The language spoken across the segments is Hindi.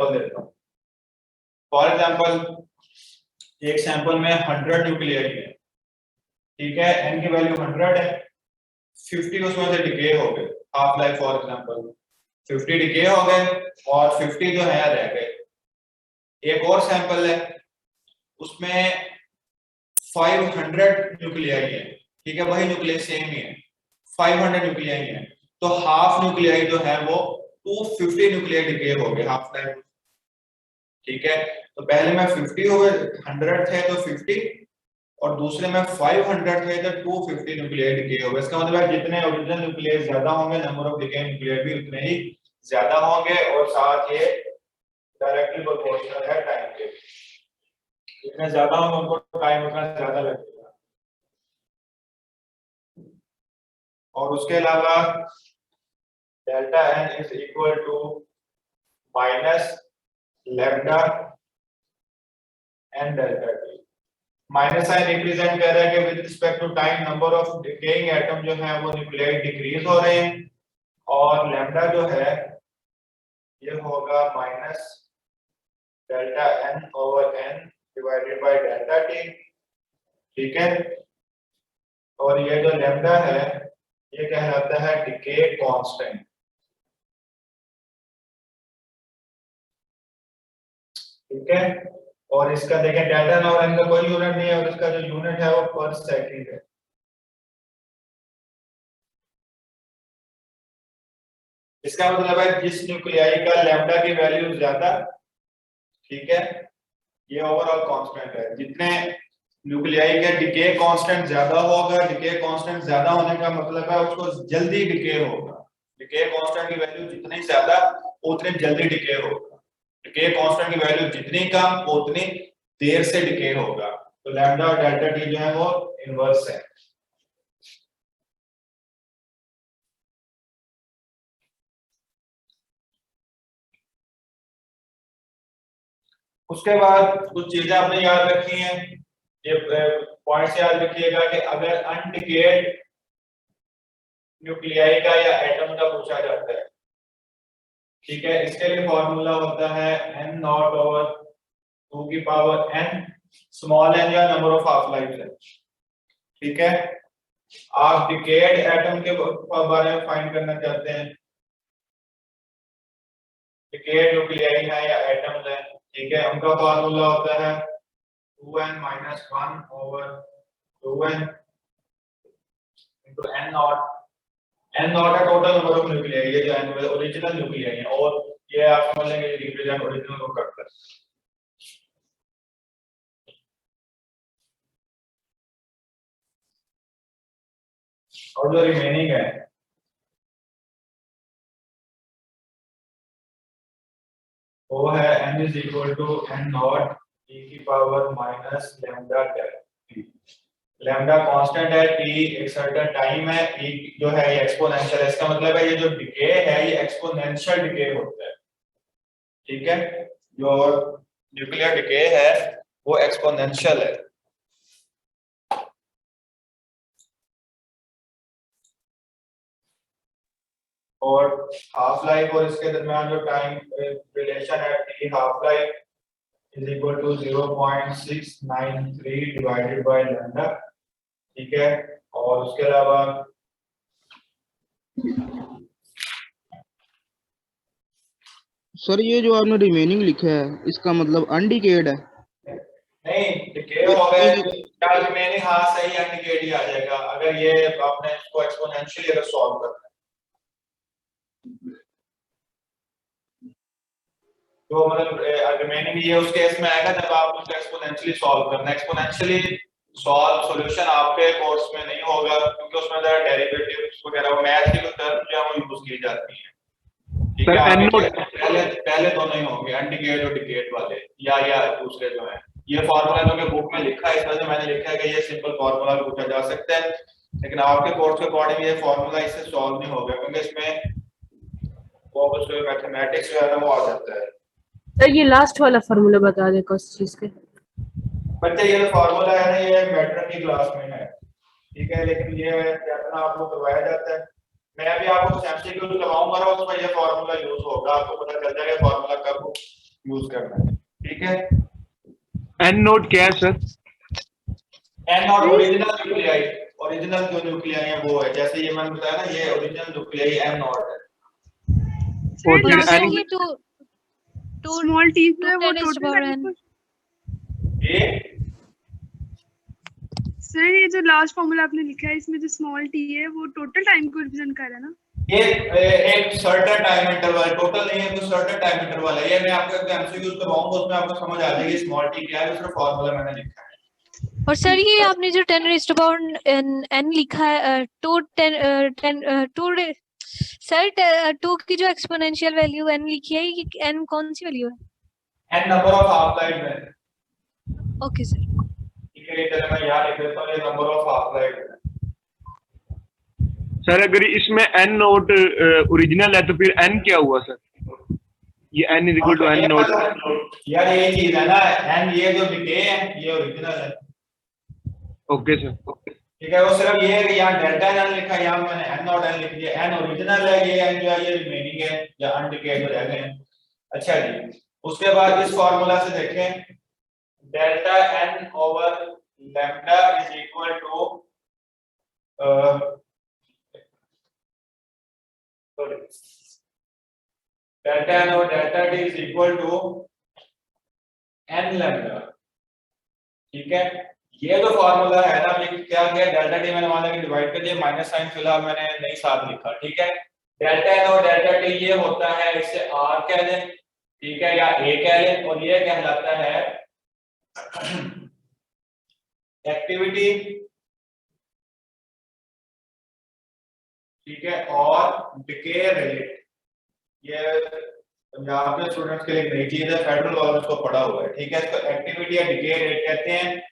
एग्जांपल देता हूँ। फॉर एग्जांपल एक सैंपल में 100 न्यूक्लियाई है, ठीक है, n की वैल्यू 100 है, 50 उसमें से डिके हो गए, half life for example 50 decay हो गए और 50 जो है रह गए। एक और सैंपल है उसमें 500 न्यूक्लियाई है, ठीक है, वही न्यूक्लियस सेम ही है, 500 न्यूक्लियाई है, तो हाफ न्यूक्लियाई जो है वो 250 न्यूक्लियाई डिके हो गए हाफ लाइफ, ठीक है। तो पहले में 50 हो गए, 100 थे तो 50 और दूसरे में 500 थे तो 250 न्यूक्लियाई डिके हो गए। इसका मतलब है जितने ओरिजिनल न्यूक्लियस ज्यादा होंगे नंबर ऑफ डिके न्यूक्लियाई भी उतने ही ज्यादा होंगे और साथ ये डायरेक्टली प्रोपोर्शनल है टाइम के, जितने ज्यादा होंगे उनको टाइम उतना ज्यादा लगेगा। और उसके अलावा delta N is equal to minus lambda N delta T. Minus sign represent कर रहा है कि with respect to time number of decaying atom जो है वो न्यूक्लियाई डिक्रीज हो रहे हैं, और लैम्डा जो है ये होगा minus delta N over N divided by delta T, ठीक है। और ये जो लैम्डा है ये कहलाता है डिके कांस्टेंट, ठीक है। और इसका देखें डेल्टा एन और एन का कोई यूनिट नहीं है और इसका जो यूनिट है वो पर सेकंड है। इसका मतलब है जिस न्यूक्लियाई का लैम्डा की वैल्यू ज्यादा, ठीक है, ये ओवरऑल कांस्टेंट है, जितने न्यूक्लियाई के डिके कांस्टेंट ज्यादा होगा, डिके कांस्टेंट ज्यादा होने का मतलब है उसको जल्दी डिके होगा, डिके कांस्टेंट की वैल्यू जितनी ज्यादा उतनी जल्दी डिके होगा, डिके कांस्टेंट की वैल्यू जितनी कम उतनी देर से डिके होगा। तो लैम्डा और डेल्टा टी जो है वो इनवर्स है। उसके बाद कुछ चीजें आपने याद रखी हैं, ये पॉइंट याद रखिएगा कि अगर अनडिकेड न्यूक्लियाई का या एटम का पूछा जाता है, ठीक है, इसके लिए फॉर्मूला होता है n नॉट ओवर 2 की पावर n, स्मॉल n या नंबर ऑफ हाफ लाइफ है, ठीक है। आप डिकेड एटम के बारे में फाइंड करना चाहते हैं, डिकेड न्यूक्लियाई है या एटम्स है, ठीक है, उनका फॉर्मूला होता है 2n - 1 over 2n into n not. n not है टोटल नंबर ऑफ न्यूक्लियाई, ये जो n ओरिजिनल न्यूक्लियाई है, और ये आप समझ लेंगे ये रिप्रेजेंट ओरिजिनल को करता है। और जो रिमेनिंग है वो है n is equal to n naught e की power minus lambda T. Lambda constant है, t एक सर्टेन टाइम है, e जो है ये एक्सपोनेंशियल है, इसका मतलब है ये जो डिके है ये एक्सपोनेंशियल डिके होता है, ठीक है, जो न्यूक्लियर डिके है वो एक्सपोनेंशियल है। और हाफ लाइफ और इसके दरमियान जो टाइम रिलेशन है t half life is equal to 0.693 divided by lambda, ठीक है। और उसके अलावा सर ये जो आपने रिमेनिंग लिखा है इसका मतलब अनडिकेड है? नहीं, डिके हो गए क्या रिमेनिंग, हाँ सही, अनडिकेड ही आ जाएगा अगर ये आपने इसको एक्सपोनेंशियली अगर सॉल्व करना है, तो मतलब रिमेनिंग ये उस केस में आएगा जब आप उसको एक्सपोनेंशियली सॉल्व करना है। एक्सपोनेंशियली सॉल्व सॉल्यूशन आपके कोर्स में नहीं होगा क्योंकि उसमें जरा डेरिवेटिव्स वगैरह मैथ की टर्म जो है वो यूज की जाती है, ठीक है। पहले दोनों ही होंगे, अनडिकेड और डिकेड वाले, या दूसरे जो है। ये फॉर्मूला जो कि बुक में लिखा है इस वजह से मैंने लिखा है कि ये सिंपल फॉर्मूला पूछा जा सकता है, लेकिन आपके कोर्स के अकॉर्डिंग ये फॉर्मूला इससे सॉल्व नहीं होगा क्योंकि इसमें वो कुछ मैथमेटिक्स जो है ना वो आ जाता है। सर ये लास्ट वाला फार्मूला बता दे किस चीज के। बच्चे ये फार्मूला है ना ये मैट्रिक की क्लास में है, ठीक है, लेकिन ये जितना आपको करवाया जाता है, मैं भी आपको एमसीक्यू करवाऊंगा ना उसमें ये फार्मूला यूज होगा, आपको पता चल जाएगा फार्मूला कब यूज करना है, ठीक है। एन नोट क्या है sir? N naught original nuclei, original जो न्यूक्लियाई है वो है, जैसे ये मैंने बताया ना, ये ओरिजिनल न्यूक्लियाई एन नॉट है। और सर फिर लास्ट एन ये टू स्मॉल टी जो है वो 10 is to total power time n. ये सर ये जो लास्ट फॉर्मूला आपने लिखा है इसमें जो स्मॉल टी है वो टोटल टाइम को रिप्रेजेंट कर रहा है ना? ये एक सर्टेन टाइम इंटरवल, टोटल नहीं है, तो सर्टेन टाइम इंटरवल है। ये मैं आपको एमसीक्यू करवाऊंगा, उसमें आपको समझ आ जाएगी स्मॉल टी क्या है, सिर्फ फार्मूला मैंने लिखा है। और सर ये आपने जो 10 raised to power n लिखा है, टू सर 2 की जो एक्सपोनेंशियल वैल्यू n लिखी है, ये n कौन सी वैल्यू है? N number of half life है। Okay sir. ठीक है, चलो मैं यहाँ लिख देता हूँ, ये नंबर ऑफ हाफ लाइफ है। सर अगर इसमें एन नोट ओरिजिनल है तो फिर एन क्या हुआ सर? ये N is equal to N naught. यार ये चीज है ना, एन ये जो डिके है ये ओरिजिनल है। Okay sir. ठीक है, वो सिर्फ ये है कि यहाँ डेल्टा एन लिखा है, यहाँ मैंने एन नॉट एन लिख दिया। एन ओरिजिनल है, ये एन जो है ये रिमेनिंग है या अनडिकेड रह गए हैं। अच्छा जी, उसके बाद इस फॉर्मूला से देखें, delta N over lambda is equal to delta N और delta T is equal to N lambda. ठीक है, ये जो फॉर्मूला है ना, ये क्या किया, डेल्टा टी मैंने मान लिया डिवाइड कर दिया, माइनस साइन फिलहाल मैंने नहीं साथ लिखा। ठीक है, डेल्टा एन और डेल्टा टी ये होता है, इसे आर कह दें, ठीक है, या ए कह लें, और ये कहलाता है एक्टिविटी। ठीक है, और डिके रेट, ये पंजाब के स्टूडेंट्स के लिए नई चीज है, फेडरल गवर्नमेंट को पढ़ा हुआ है। ठीक है, इसको एक्टिविटी या डिके रेट कहते हैं।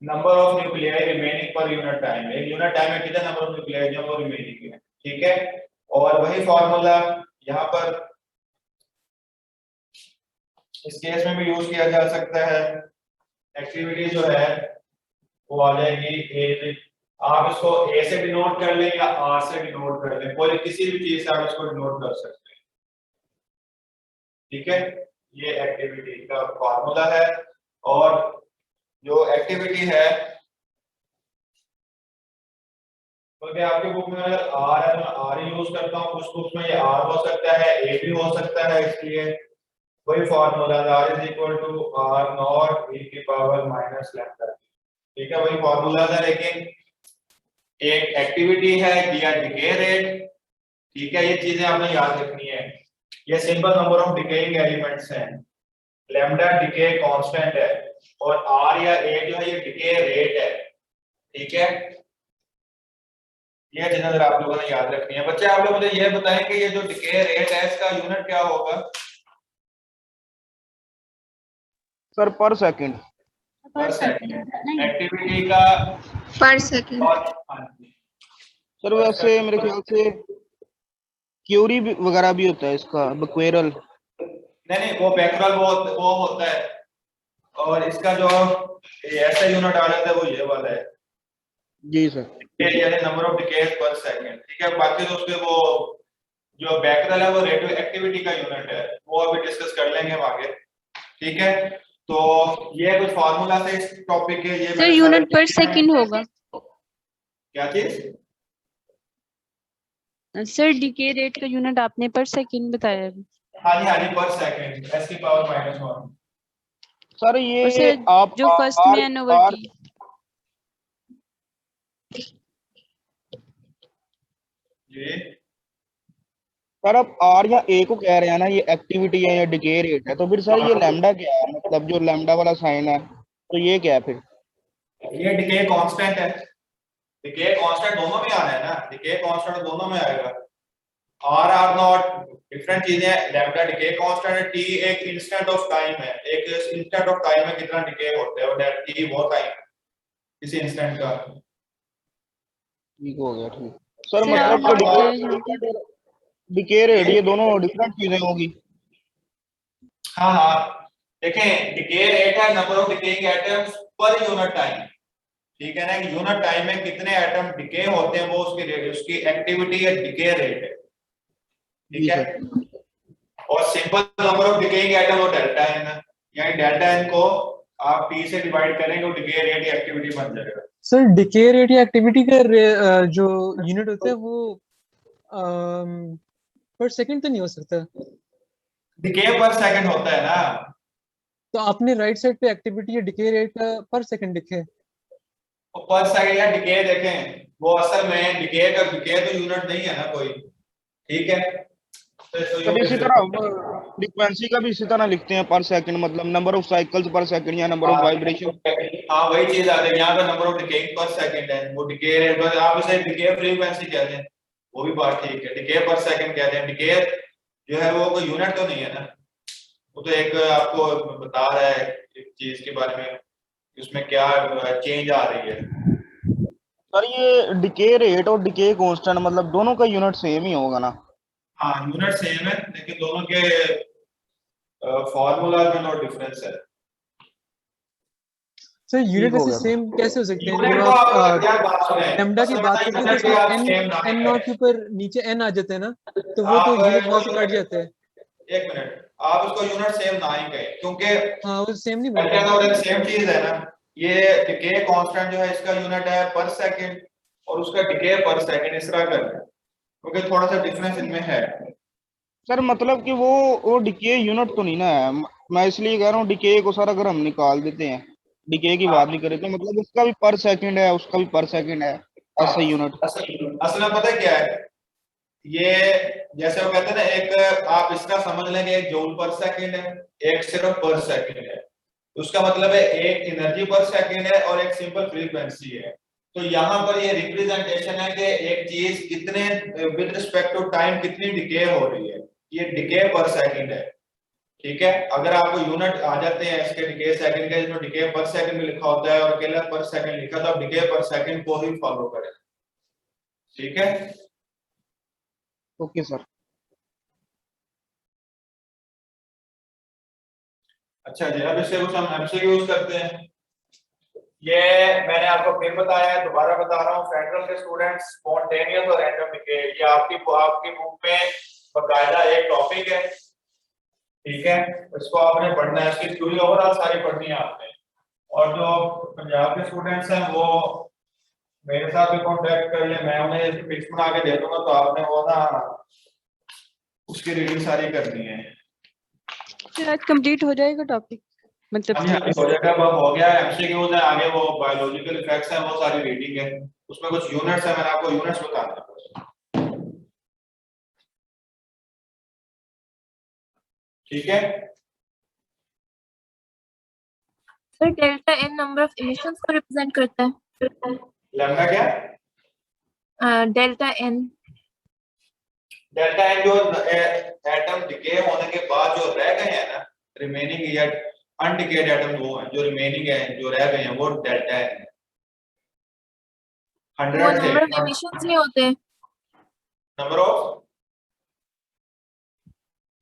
Number of nuclei remaining per unit time, एक यूनिट टाइम में कितना नंबर ऑफ न्यूक्लियाई जो वो रिमेनिंग है। ठीक है, और वही फॉर्मूला यहाँ पर इस केस में भी यूज किया जा सकता है। एक्टिविटी जो है वो आ जाएगी ए, आप इसको ए से डिनोट कर लें या आर से डिनोट कर लें, कोई किसी भी चीज से आप इसको डिनोट कर सकते हैं। ठीक है, ये एक्टिविटी का फॉर्मूला है। और जो एक्टिविटी है, तो मैं आपके बुक में अगर आर है तो मैं आर यूज करता हूँ, कुछ बुक में ये आर हो सकता है, ए भी हो सकता है, इसलिए वही formula R is equal to R naught e की पावर माइनस लैम्डा। ठीक है, वही फॉर्मूला है, लेकिन एक एक्टिविटी है दिया डिके रेट। ठीक है, ये चीजें आपने याद रखनी है। ये simple number of decaying elements हैं, लैम्डा डिके कांस्टेंट है, और आर या ए जो है ये डिके रेट है। ठीक है, ये चीजें जरा आप लोगों ने याद रखनी है। बच्चे आप लोग मुझे ये बताएं कि ये जो डिके रेट है इसका यूनिट क्या होगा? सर पर सेकंड। पर सेकंड। एक्टिविटी का पर सेकंड। सर वैसे मेरे ख्याल से क्यूरी वगैरह भी होता है इसका, बक्वेरल। नहीं, वो बैकरल वो होता है, और इसका जो ऐसा यूनिट आ जाता है वो ये वाला है। जी सर। यानी नंबर ऑफ डिकेज पर सेकंड। ठीक है, बाकी तो उसके वो जो बैकरल है वो रेडियो एक्टिविटी का यूनिट है, वो अभी डिस्कस कर लेंगे हम आगे। ठीक है, तो ये कुछ फार्मूला से इस टॉपिक के, ये सर यूनिट पर सेकंड होगा। क्या चीज? सर डीके रेट का यूनिट आपने पर सेकंड बताया अभी। हाँ जी, पर सेकंड, s की पावर -1। सर ये और सर आप जो फर्स्ट में n ओवर t। जी सर आप आर या ए को कह रहे हैं ना, ये एक्टिविटी है या डिके रेट है, तो फिर सर ये लैम्डा क्या है? मतलब जो लैम्डा वाला साइन है तो ये क्या है फिर? ये डिके कांस्टेंट है। डिके कांस्टेंट दोनों में आना है ना, डिके कांस्टेंट दोनों में आएगा। आर आर नॉट डिफरेंट चीजें, लैम्डा डिके कांस्टेंट है, टी एक इंस्टेंट ऑफ टाइम है, एक इंस्टेंट ऑफ टाइम में कितना डिके होता है, और दैट टी वो टाइम किसी इंस्टेंट का। ठीक हो गया, ठीक। सर सर मतलब आप तो डिके रेट ये दोनों डिफरेंट चीजें होगी। हाँ हाँ, देखें डिके रेट है number of decaying atoms per unit time. ठीक है ना, यूनिट टाइम में कितने एटम डिके होते हैं वो उसकी रेट, उसकी एक्टिविटी या डिके रेट है। ठीक है, और simple number of decaying atom वो डेल्टा एन है, यानी डेल्टा एन को आप टी से डिवाइड करेंगे वो डिके रेट या एक्टिविटी बन जाएगा। सर डिके रेट या एक्टिविटी का जो यूनिट होता है वो पर सेकंड तो नहीं हो सकता। डिके पर सेकंड होता है ना। तो आपने राइट साइड पे एक्टिविटी या डिके रेट का पर सेकंड लिखे। तो पर सेकंड या डिके देखें, वो असल में डिके तो यूनिट नहीं है ना कोई, ठीक है। तो तब इसी तरह फ्रीक्वेंसी का भी इसी तरह लिखते हैं पर सेकंड, मतलब नंबर ऑफ साइकिल्स पर सेकंड या नंबर ऑफ वाइब्रेशन। हाँ वही चीज आ रही है यहाँ पे, नंबर ऑफ डिकेइंग पर सेकंड है, वो डिके रेट पर आप इसे डिके फ्रीक्वेंसी कहते हैं, वो भी बात ठीक है। डिके पर सेकंड कहते हैं, डिके जो है वो कोई यूनिट तो नहीं है ना, वो तो एक आपको बता रहा है एक चीज के बारे में कि उसमें क्या चेंज आ रही है। सर ये डिके रेट और डिके कांस्टेंट मतलब दोनों का यूनिट सेम ही होगा ना? हाँ यूनिट सेम है, लेकिन दोनों के फॉर्मूला में नो डिफरेंस है। सर यूनिट हो वैसे गया। सेम कैसे हो सकते हैं यूनिट जब को आप आप क्या बात सुने, लैम्डा की असल बात में करते हैं तो आप उसमें सेम ना एन नॉट के करें। ऊपर नीचे एन आ जाते हैं ना, तो वो तो यूनिट वहां से कट जाते हैं। एक मिनट, आप इसको यूनिट सेम ना ही कहें, क्योंकि हाँ वो सेम नहीं डेल्टा बनता। और एक सेम चीज है ना। ये डिके कांस्टेंट जो है इसका यूनिट है पर सेकंड और उसका डिके पर सेकंड इस तरह करना है, क्योंकि थोड़ा सा डिफरेंस इनमें है। सर मतलब कि वो डिके यूनिट तो नहीं ना है, मैं इसलिए कह रहा हूँ डिके को सर अगर हम निकाल देते हैं, डिके की बात नहीं करें तो मतलब उसका भी पर सेकंड है, उसका भी पर सेकंड है ऐसा यूनिट। असल में पता है क्या है, ये जैसे वो कहते हैं ना, एक आप इसका समझ लेंगे एक जूल पर सेकंड है, एक सिर्फ पर सेकंड है, उसका मतलब है एक एनर्जी पर सेकंड है और एक सिंपल फ्रीक्वेंसी है। तो यहाँ पर ये रिप्रेजेंटेशन है कि एक चीज कितने विद रिस्पेक्ट टू टाइम कितनी डिके हो रही है, ये डिके पर सेकंड है, ठीक है। अगर आपको यूनिट आ जाते हैं इसके डिके सेकंड के, जिसमें डिके पर सेकंड में लिखा होता है और अकेला पर सेकंड लिखा, तो आप डिके पर सेकंड को ही फॉलो करें, ठीक है। Okay sir. अच्छा जी, अब इससे कुछ हम एमसीक्यू यूज करते हैं। ये मैंने आपको फिर बताया है, दोबारा बता रहा हूँ, फेडरल के स्टूडेंट्स स्पॉन्टेनियस और रैंडम डिके, ये आपकी बुक में बकायदा एक टॉपिक है, ठीक है। इसको आपने पढ़ना है, इसकी थ्योरी ओवरऑल सारी पढ़नी है आपने। और जो पंजाब के स्टूडेंट्स हैं वो मेरे साथ भी कांटेक्ट कर ले, मैं उन्हें पिक्स बना के दे दूंगा, तो आपने वो ना उसकी रीडिंग सारी करनी है। फिर आज कंप्लीट हो जाएगा टॉपिक, मतलब हाँ जी, हाँ जी, हो जाएगा, अब हो गया है। एमसीक्यूज है, आगे वो बायोलॉजिकल इफेक्ट्स हैं, वो सारी रीडिंग है, उसमें कुछ यूनिट्स है, मैंने आपको यूनिट्स बताने हैं। ठीक है। Sir delta N number of emissions को रिप्रेजेंट करता है। लैम्डा क्या? डेल्टा एन जो एटम डिके होने के बाद जो रह गए हैं ना, रिमेनिंग या अनडिकेड एटम वो हैं जो रिमेनिंग है, जो रह गए हैं, वो डेल्टा है। वो 100 से नंबर ऑफ इमिशंस नहीं होते, नंबर ऑफ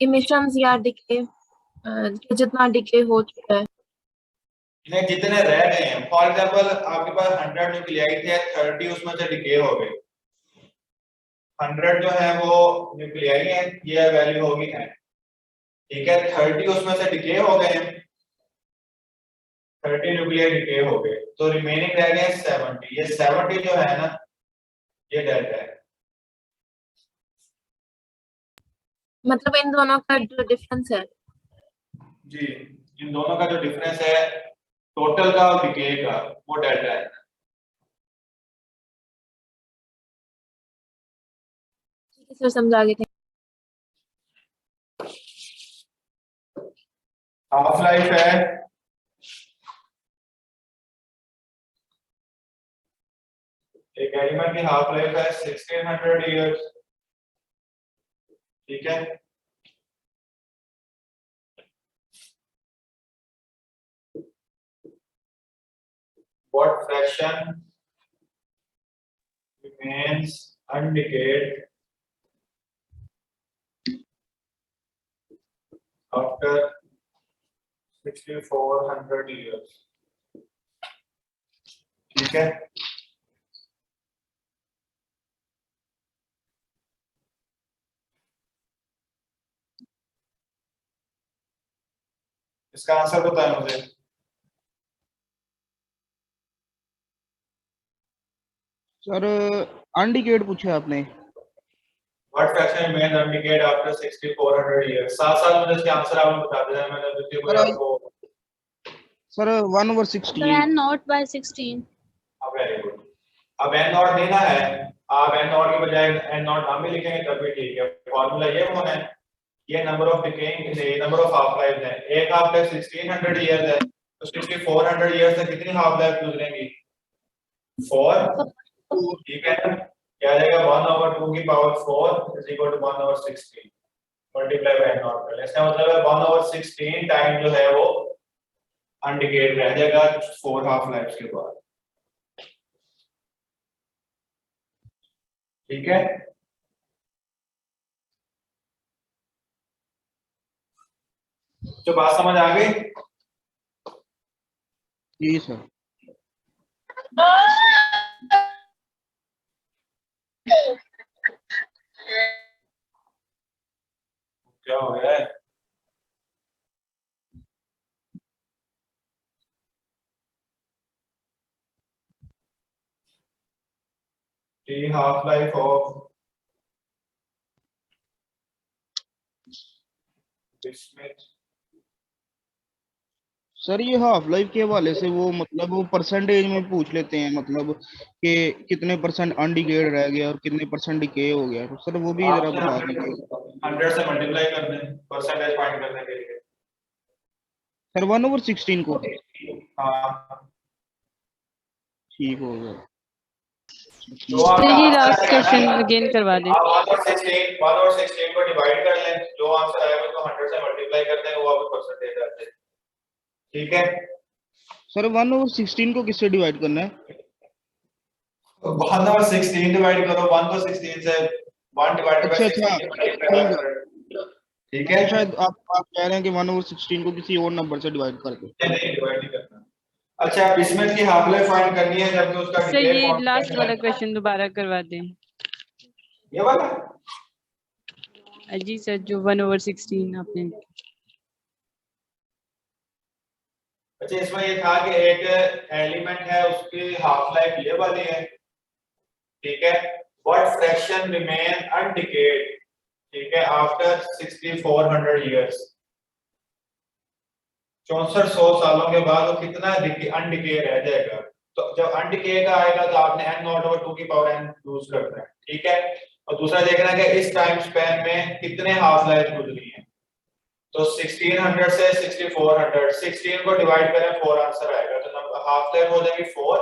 इमिशंस या डिके, जितना डिके हो चुका है। इन्हें जितने रह गए हैं, फॉर एग्जांपल आपके पास 100 न्यूक्लियाई थे, 30 उसमें से डिके हो गए, 100 जो है वो न्यूक्लियाई है, ये वैल्यू होगी है, ठीक है। 30 उसमें से डिके हो गए हैं, 30 न्यूक्लियाई डिके हो गए, तो रिमेनिंग रह गए 70। ये 70 जो है ना, ये डेल्टा है। मतलब इन दोनों का जो डिफरेंस है। जी, इन दोनों का जो डिफरेंस है टोटल का और डिके का, वो डेल्टा है। ठीक है सर, समझा गए थे। हाफ लाइफ है एक एलिमेंट की हाफ लाइफ है 1600 इयर्स, ठीक है। What fraction remains undecayed after 6400 years, ठीक है। इसका आंसर बताएं मुझे। सर अनडिकेट पूछा आपने। What fraction remain undecayed after 6400 years. साथ साथ मुझे इसके आंसर आपने बता दिया है, मैंने दूसरी कोई आपको। Sir 1/16। n naught by 16 very good. अब n नॉट देना है, आप n नॉट की बजाय n नॉट नाम भी लिखेंगे तब भी ठीक है। फार्मूला ये होना है, ये number of decaying number of half life है। एक हाफ लाइफ 1600 इयर्स है, तो 6400 इयर्स से कितनी हाफ लाइफ गुजरेंगी? 4। ठीक है ना? क्या आ जाएगा 1/2 की power 4 is equal to 1/16 multiply by naught कर लें। इसका मतलब है 1/16 टाइम जो है वो अनडिकेट रह जाएगा 4 हाफ लाइफ के बाद। ठीक है, तो बात समझ आ गई? जी सर। क्या हो गया है? The half life of bismuth। Sir ये हाफ लाइफ के हवाले से वो मतलब वो परसेंटेज में पूछ लेते हैं, मतलब कि कितने परसेंट अनडिकेट रह गया और कितने परसेंट डिके हो गया, तो सर वो भी जरा बता दीजिए। 100 से मल्टीप्लाई कर दें परसेंटेज फाइंड करने के लिए। सर 1/16 को। हाँ, ठीक हो गया। जो आपका सर ये आंसर लास्ट आएगा क्वेश्चन ना, अगेन करवा दें। आप 1/16 को डिवाइड कर लें, जो आंसर आएगा उसको 100 से मल्टीप्लाई करते हैं, वो आपको परसेंटेज आते हैं। ठीक है, सर 1/16 को किससे डिवाइड करना है? 1/16 डिवाइड करो 1 को 16 से, 1 डिवाइडेड बाय अच्छा 16 ठीक है। ठीक है, शायद आप कह रहे हैं कि 1/16 को किसी और नंबर से डिवाइड कर दो। नहीं डिवाइड नहीं करना। अच्छा, बिस्मिथ की हाफ लाइफ फाइंड करनी है जबकि उसका सर डिकेट ये कांस्टेंट लास्ट है। वाला क्वेश्चन दोबारा करवा दें। ये वाला जी सर, जो 1/16 आपने। अच्छा, इसमें ये था कि एक एलिमेंट है उसकी हाफ लाइफ ये वाली है। ठीक है, व्हाट फ्रैक्शन रिमेन अनडिकेड, ठीक है, आफ्टर 6400 इयर्स। 6400 सालों के बाद वो कितना अनडिके रह जाएगा। तो जब अनडिके का आएगा तो आपने n नॉट ओवर 2 की पावर n यूज करना है। ठीक है, और दूसरा देखना है कि इस टाइम स्पैन में कितने हाफ लाइफ गुजरी है। तो 1600 से 6400, 16 को डिवाइड करें 4 आंसर आएगा, तो हाफ लाइफ हो जाएगी 4।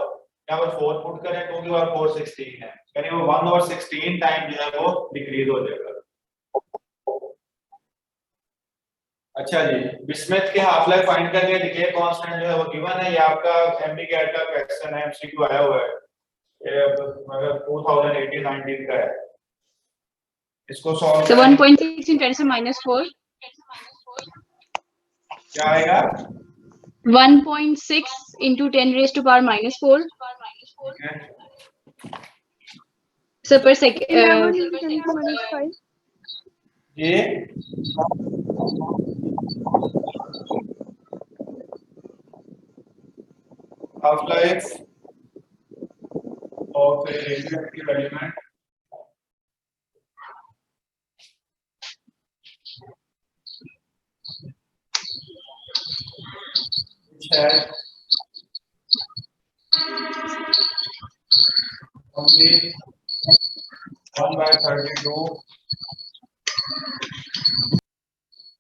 यहाँ पर 4 पुट करें, 2 की पावर 4 16 है, यानी वो 1/16 टाइम जो है वो डिक्रीज हो जाएगा। अच्छा जी, बिस्मिथ के हाफ लाइफ फाइंड करके डिके कांस्टेंट जो है वो गिवन है। ये आपका एमडी कैट का क्वेश्चन है, एमसीक्यू आया हुआ है, ये मतलब 2018-19 का है। इसको solve So 1.6 in 10 to minus 4. क्या आएगा? 1.6 into 10 raised to power minus 4. So per second. 11 into 10 to minus 5. ये half life of a radioactive element which has only 1/32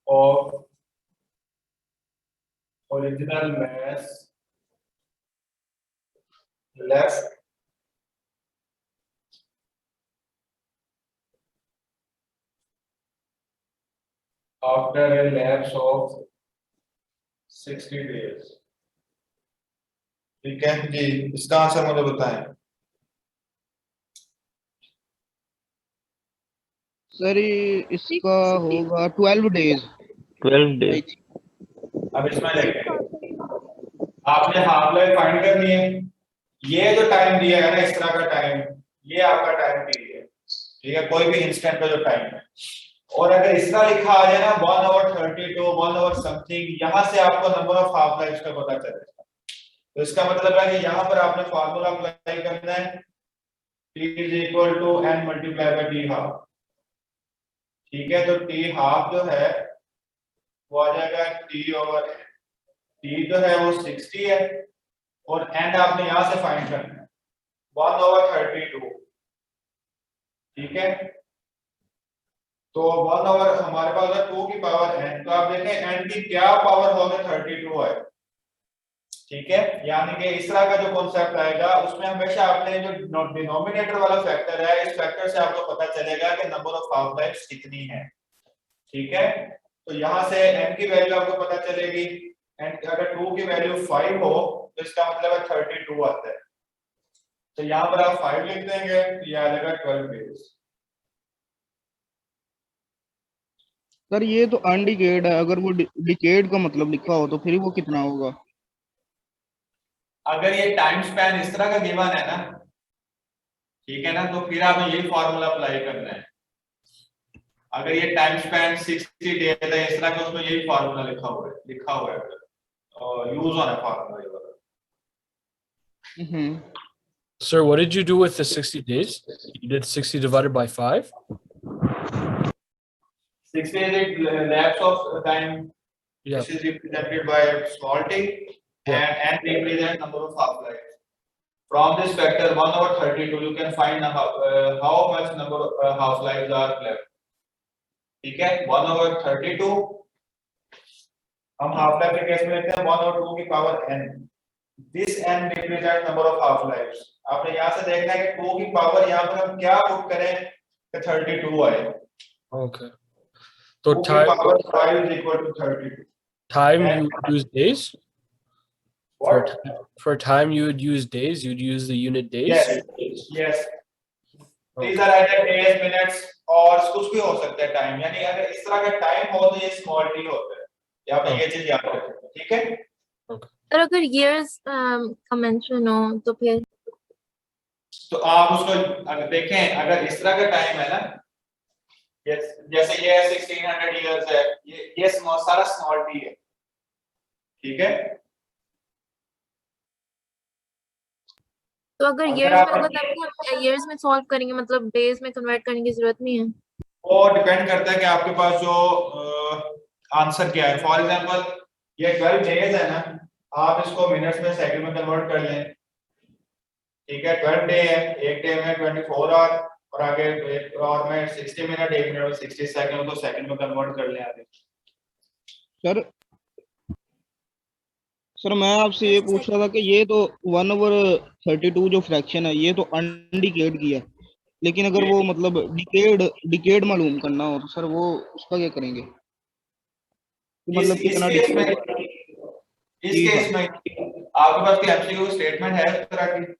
of original mass left after a lapse of 60 days। ठीक है जी, इसका आंसर मुझे बताएं। सर इसका होगा 12 डेज। 12 days। अब इसमें देखें, आपने हाफ लाइफ फाइंड करनी है। ये जो टाइम दिया है ना, इस तरह का टाइम, ये आपका टाइम पीरियड है। ठीक है, कोई भी इंस्टेंट का जो टाइम है, और अगर इस तरह लिखा आ जाए ना 1/32 1 समथिंग, यहाँ से आपको नंबर ऑफ हाफ लाइफ का पता चलेगा। तो इसका मतलब है कि यहाँ पर आपने फार्मूला अप्लाई करना है, t is equal to n multiply by t half. ठीक है, तो t हाफ जो है वो आ जाएगा t ओवर t जो है वो 60 है और n आपने यहाँ से फाइंड करना है 1/32। ठीक है, तो 1 ओवर हमारे पास है 2 की पावर n, तो आप देखें n की क्या पावर होगा 32 है। ठीक है, यानी कि इस तरह का जो कॉन्सेप्ट आएगा उसमें हमेशा आपने जो डिनोमिनेटर वाला फैक्टर है, इस फैक्टर से आपको पता चलेगा कि नंबर ऑफ हाफ लाइफ्स कितनी है। ठीक है, तो यहाँ से n की वैल्यू आपको पता चलेगी, n अगर 2 की वैल्यू 5 हो तो इसका मतलब है 32 आता है। तो यहाँ पर आप 5 लिख देंगे तो ये आ जाएगा 12 डेज। सर ये तो अनडिकेड है, अगर वो डिकेड का मतलब लिखा हो तो फिर वो कितना होगा? अगर ये टाइम स्पैन इस तरह का गिवन है ना, ठीक है ना, तो फिर आपने यही फॉर्मूला अप्लाई करना है। अगर ये टाइम स्पैन 60 डेज है इस तरह का, उसमें यही फॉर्मूला लिखा हुआ है और यूज होना फॉर्मूला ये वाला। Sir, what did you do with the 60 days? You did 60 divided by 5? 60 is a lapse of time. Yeah. This is represented by small t and represent number of half lives. From this factor 1/32 you can find how much number of half lives are left. ठीक है, 1/32 हम हाफ लाइफ के केस में लेते हैं 1/2 की power n। This n represent number of half lives. आपने यहाँ से देखना है कि 2 की पावर यहाँ पर हम क्या पुट करें कि 32 आए। Okay. So 2 की time, power 5 is equal to 32. time you would use days? What? For time you would use days, you'd use the unit days? Yes, yes. These are either days, minutes और कुछ भी हो सकता है टाइम, यानी अगर इस तरह का टाइम हो तो ये स्मॉल टी होता है। या आप ये चीज याद रखें, ठीक है? और अगर years का mention हो तो फिर तो आप उसको अगर देखें, अगर इस तरह का टाइम है ना, जैसे ये 1600 इयर्स है, ये सारा स्मॉल टी है। ठीक है, तो अगर years में होगा तब हम years में solve करेंगे, मतलब days में convert करने की जरूरत नहीं है। वो डिपेंड करता है कि आपके पास जो आंसर क्या है। फॉर एग्जांपल ये 12 डेज है ना, आप इसको मिनट्स में सेकंड में कन्वर्ट कर लें। ठीक है, 12 डे है, एक डे में 24 आवर और आगे एक और में 60 मिनट, एक मिनट में 60 सेकंड, तो सेकंड में कन्वर्ट कर लें आगे। सर मैं आपसे ये पूछ रहा था कि ये तो 1/32 जो फ्रैक्शन है ये तो अनडिकेड की है, लेकिन अगर वो मतलब डिकेड मालूम करना हो तो सर वो उसका क्या करेंगे? मतलब कितना इस केस में आपके पास कोई एमसीक्यू स्टेटमेंट है इस तरह की?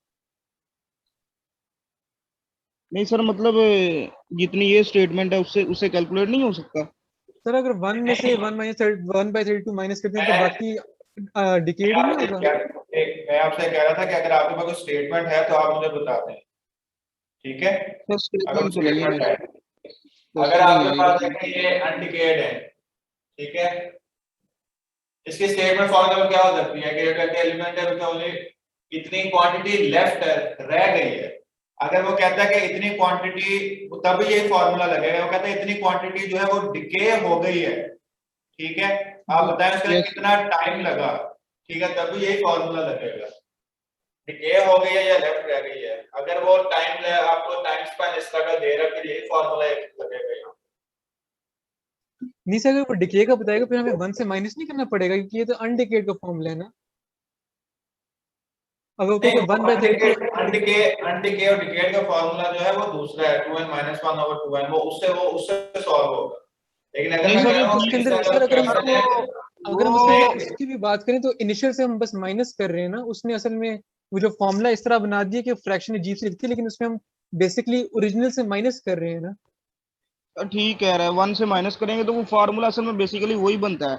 नहीं सर, मतलब जितनी ये स्टेटमेंट है उससे कैलकुलेट नहीं हो सकता सर। अगर 1 में से 1/32 माइनस करते हैं तो बाकी डिकेड ही नहीं होगा। मैं आपसे कह रहा था कि अगर आपके पास कोई स्टेटमेंट है तो आप मुझे बता दें। ठीक है, सर स्टेटमेंट तो नहीं है। अगर आपके पास ये अनडिकेड है, ठीक है, इसकी स्टेटमेंट फॉर एग्जांपल क्या हो सकती है कि अगर एलिमेंट है तो ओनली इतनी क्वांटिटी लेफ्ट है, रह गई है। अगर वो कहता है कि इतनी क्वांटिटी, तभी ये फॉर्मूला लगेगा। वो कहता है इतनी क्वांटिटी जो है वो डिके हो गई है। ठीक है, आप बताएं उसका कितना टाइम लगा। ठीक है, तभी यही फॉर्मूला लगेगा, डिके हो गई है या लेफ्ट रह गई है। अगर वो टाइम आपको टाइम स्पैन इस तरह का दे रहा है फिर यही फॉर्मूला लगेगा। नहीं सर, अगर वो डिके का बताएगा फिर हमें 1 से माइनस नहीं करना पड़ेगा, क्योंकि ये तो अनडिकेड का फॉर्मूला है ना। अगर वो कहते 1/32 अनडिके और डिकेड का फॉर्मूला जो है वो दूसरा है, 2n - 1/2n, वो उससे सॉल्व होगा। लेकिन अगर नहीं मैं सर, कह रहा हूं उसके अंदर सर अगर हम उसकी भी बात करें तो इनिशियल से हम बस माइनस कर रहे हैं ना। उसने असल में वो जो फॉर्मूला इस तरह बना दिया कि फ्रैक्शन अजीब से लिखती है, लेकिन उसमें हम बेसिकली ओरिजिनल से माइनस कर रहे हैं ना। ठीक कह रहा है, 1 से माइनस करेंगे तो वो फार्मूला असल में बेसिकली वही बनता है।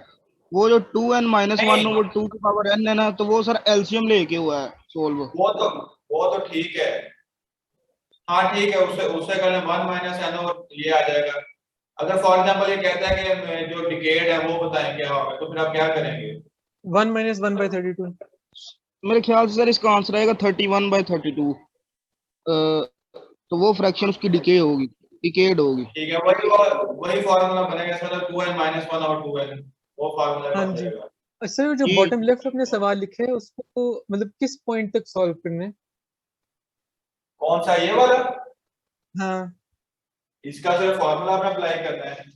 वो जो 2n - 1/2 की पावर n है ना, तो वो सर एलसीएम लेके हुआ है सोल्व। वो तो ठीक है, हाँ ठीक है, उससे कर लें 1 - n और ये आ जाएगा। अगर फॉर एग्जांपल ये कहता है कि जो डिकेड है वो बताएंगे हमें, तो फिर आप क्या करेंगे? 1 minus 1 by 32. मेरे ख्याल से सर इसका आंसर आएगा 31/32। तो वो फ्रैक्शन उसकी डिके होगी, डिकेड होगी। ठीक है, वही फार्मूला बनेगा, इसका मतलब 2n-1/2n, वो फार्मूला हाँ बन जी। जाएगा। अच्छा, जो ये बॉटम लेफ्ट अपने सवाल लिखे है उसको मतलब किस पॉइंट तक सॉल्व करना है? कौन सा, ये वाला? हाँ, इसका सिर्फ फार्मूला आपने अप्लाई करना है। सर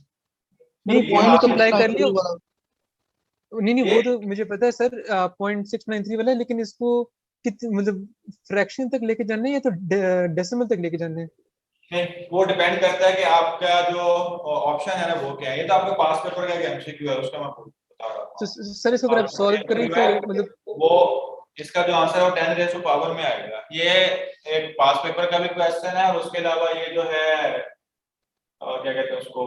नहीं ये पॉइंट तो आपने अप्लाई कर 0.693 लिया। वाला। नहीं ये वो तो मुझे पता है सर, 0.693 वाला है, लेकिन इसको कित मतलब फ्रैक्शन तक लेके जाना है या तो डेसिमल तक लेके जाना है? नहीं, वो डिपेंड करता है कि आपका जो ऑप्शन है ना वो क्या है। ये तो आपके पास पेपर का एमसीक्यू है, उसका मैं बता रहा तो हूँ। सर इसको अगर आप सॉल्व करें तो मतलब वो इसका जो आंसर है वो 10 रेज़ टू पावर में आएगा। ये एक पास पेपर का भी क्वेश्चन है, और उसके अलावा ये जो है क्या कहते हैं उसको,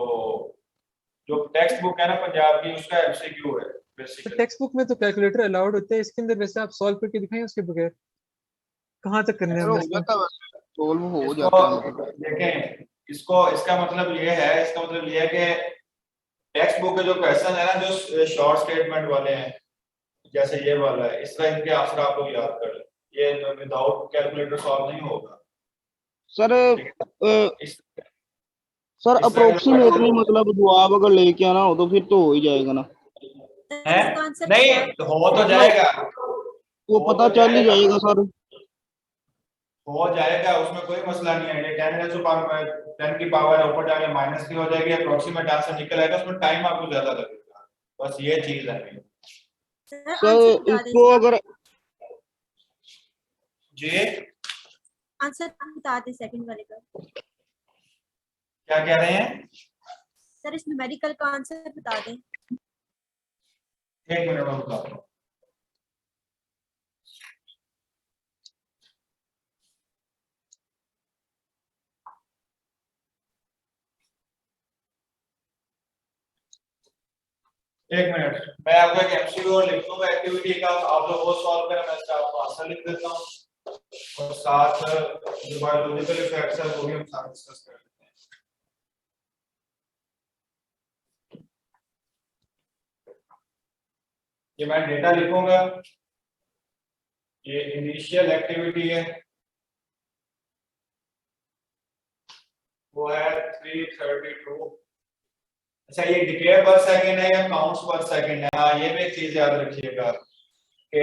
जो टेक्स्ट बुक है ना पंजाब की, उसका एमसीक्यू है बेसिकली। टेक्स्ट बुक में तो कैलकुलेटर अलाउड होता है, इसके अंदर वैसे आप सॉल्व करके दिखाएं उसके बगैर कहाँ तक करना है सर हमने हो इसको? जाता है, वैसे सोल्व हो इसको जाता है मतलब। देखें, इसका मतलब ये है कि टेक्स्ट बुक के जो क्वेश्चन है ना, जो शॉर्ट स्टेटमेंट वाले हैं, जैसे ये वाला है, इस तरह इनके आंसर आप लोग याद कर लें। ये विदाउट कैलकुलेटर सॉल्व नहीं होगा। सर इस सर इस तरह के जो अप्रोक्सीमेटली मतलब जवाब अगर लेके आना हो तो फिर तो हो ही जाएगा ना। है, नहीं तो हो तो मतलब जाएगा, वो हो पता तो चल ही जाएगा, जाएगा सर। हो जाएगा, उसमें कोई मसला नहीं है। ये 10 की पावर है, ऊपर जाके माइनस की हो जाएगी, अप्रोक्सीमेट आंसर निकल आएगा, उसमें टाइम आपको ज्यादा लगेगा, बस ये चीज है। सर इसको अगर जी आंसर बता दे सेकंड वाले का। क्या कह रहे हैं? सर इस न्यूमेरिकल का आंसर बता दें। एक मिनट में बताता हूँ। एक मिनट, मैं आपको एक एमसीक्यू और लिख दूंगा एक्टिविटी का, आप लोग वो सॉल्व करें, मैं इसका आपको आंसर लिख देता हूँ, और साथ जो बायोलॉजिकल इफेक्ट्स है वो भी हम साथ डिस्कस कर लेते हैं। ये मैं डेटा लिखूंगा, ये इनिशियल एक्टिविटी है, वो है 332। अच्छा, ये डिके पर सेकंड है या काउंट्स पर सेकंड है? हाँ, ये भी एक चीज याद रखिएगा कि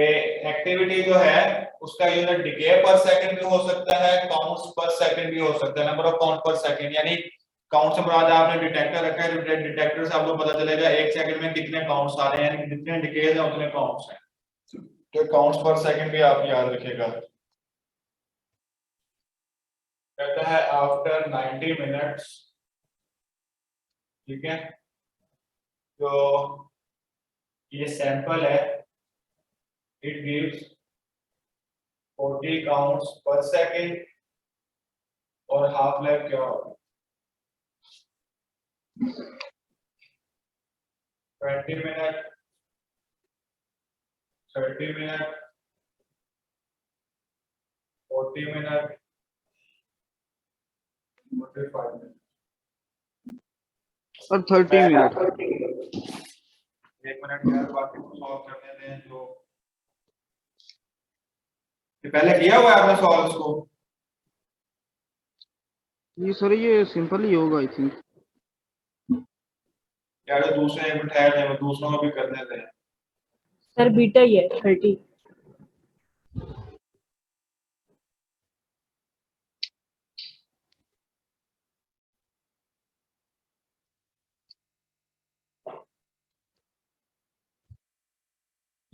एक्टिविटी जो है उसका यूनिट डिके पर सेकंड भी हो सकता है, काउंट्स पर सेकंड भी हो सकता है, नंबर ऑफ काउंट पर सेकंड। यानी काउंट से मुराद आपने डिटेक्टर रखा है, तो डिटेक्टर से आपको पता चलेगा एक सेकंड में कितने काउंट्स आ रहे हैं, यानी जितने डिकेज हैं उतने काउंट्स हैं। तो काउंट्स पर सेकंड भी आप याद रखिएगा। कहता है आफ्टर 90 मिनट्स, ठीक है, तो ये सैंपल है, इट गिव्स 40 काउंट्स पर सेकंड, और हाफ लाइफ क्या होगा? 20 minute, 30 minute, 40 minute, 45 minute. Sir 30 minute. एक मिनट यार, बाकी को सॉल्व करने दें। जो ये पहले किया हुआ है आपने सॉल्व इसको? जी सर ये सिंपल ही होगा आई थिंक। यार जो दूसरे एक बिठाए थे वो दूसरों को भी करने दें। सर बीटा ही है 30।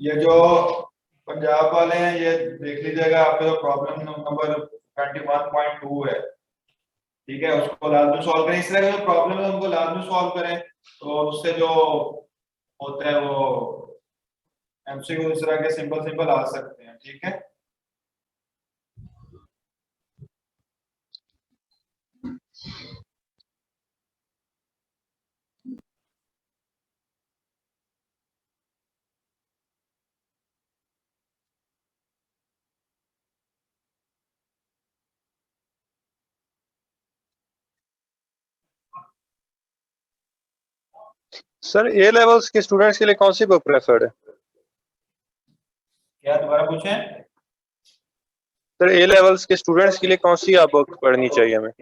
ये जो पंजाब वाले हैं ये देख लीजिएगा, आपका जो प्रॉब्लम नंबर 21.2 है, ठीक है, उसको लाजमी सॉल्व करें। इस तरह का जो प्रॉब्लम है उनको लाजमी सॉल्व करें, तो उससे जो होता है वो एमसीक्यू इस तरह के सिंपल सिंपल आ सकते हैं, ठीक है। सर ए लेवल्स के स्टूडेंट्स के लिए कौन सी बुक प्रेफर्ड है? क्या दोबारा पूछें? सर ए लेवल्स के स्टूडेंट्स के लिए कौन सी आप बुक पढ़नी चाहिए हमें,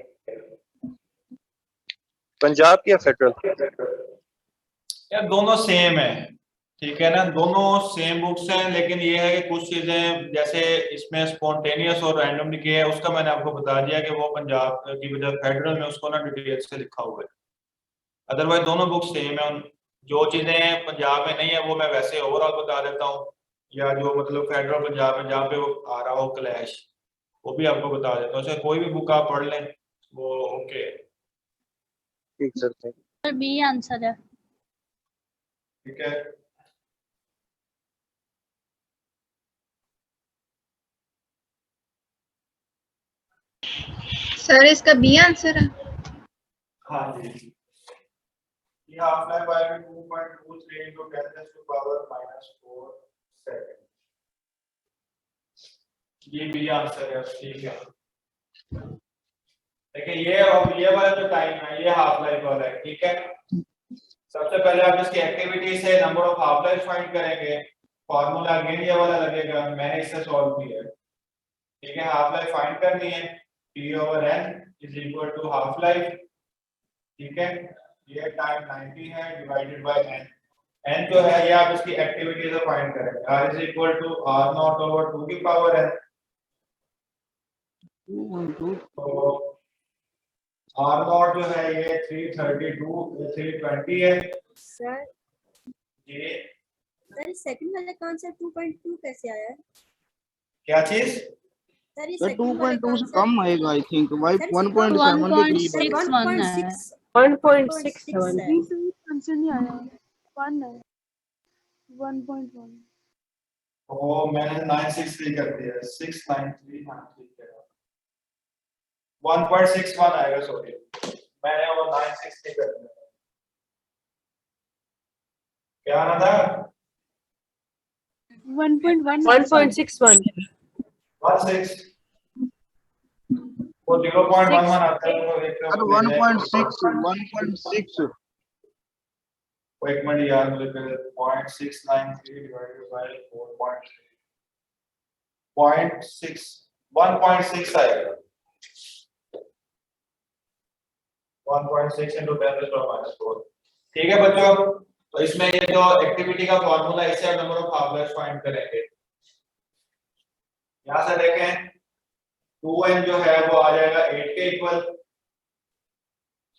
पंजाब की या फेडरल? यार दोनों सेम है, ठीक है ना, दोनों सेम बुक्स हैं, लेकिन ये है कि कुछ चीजें जैसे इसमें स्पॉन्टेनियस और रैंडम डिके है, उसका मैंने आपको बता दिया कि वो पंजाब की वजह फेडरल में उसको ना डिटेल से लिखा हुआ है। अदरवाइज दोनों बुक्स सेम है। जो चीजें पंजाब में नहीं है वो मैं वैसे ओवरऑल बता देता हूँ, या जो मतलब फेडरल पंजाब में जहाँ पे वो आ रहा हो क्लैश, वो भी आपको बता देता हूँ। चाहे कोई भी बुक आप पढ़ लें वो ओके है। ठीक सर, सर बी आंसर है। ठीक है, सर इसका बी आंसर है। हाँ जी। ये half life by 2.23 into 10 raised to power -4 second, ये भी आंसर है। ठीक है, देखिए ये वाला जो टाइम है ये हाफ लाइफ वाला है, ठीक है। सबसे पहले आप इसकी एक्टिविटी से number of half life find करेंगे। फार्मूला अगेन ये वाला लगेगा, मैंने इससे सॉल्व किया है, ठीक है। हाफ लाइफ फाइंड करनी है, T/n is equal to half life, ठीक है। ये टाइम 90 है डिवाइडेड बाय n। n जो है ये आप इसकी एक्टिविटी से फाइंड करेंगे। r is equal to r0 over 2 की पावर n। तो r0 जो है ये 320 है। सर ये सर सेकंड वाला कॉन्सेप्ट 2.2 कैसे आया है? क्या चीज? सर ये सर सेकंड वाला 2.2 से कम आएगा आई थिंक, भाई 1.7 के करीब आएगा। 1.6 है। आंसर नहीं आया, 1 है, 1.1। ओ मैंने 963 कर दिया, 693। हाँ ठीक है, 1.61 आएगा, सॉरी मैंने वो 963 कर दिया। क्या आना था? 1.1 1.61 16 वो 0.11 आता है, तो एक सर 1.6 वो एक मिनट यार, मुझे पहले 0.693 डिवाइडेड बाय 4.3 1.6 आएगा। 1.6 into 10 raised to power -4। ठीक है बच्चों, तो इसमें ये जो एक्टिविटी का फॉर्मूला है इससे number of half life find करेंगे। यहां से देखें 2n जो है वो आ जाएगा 8 के इक्वल,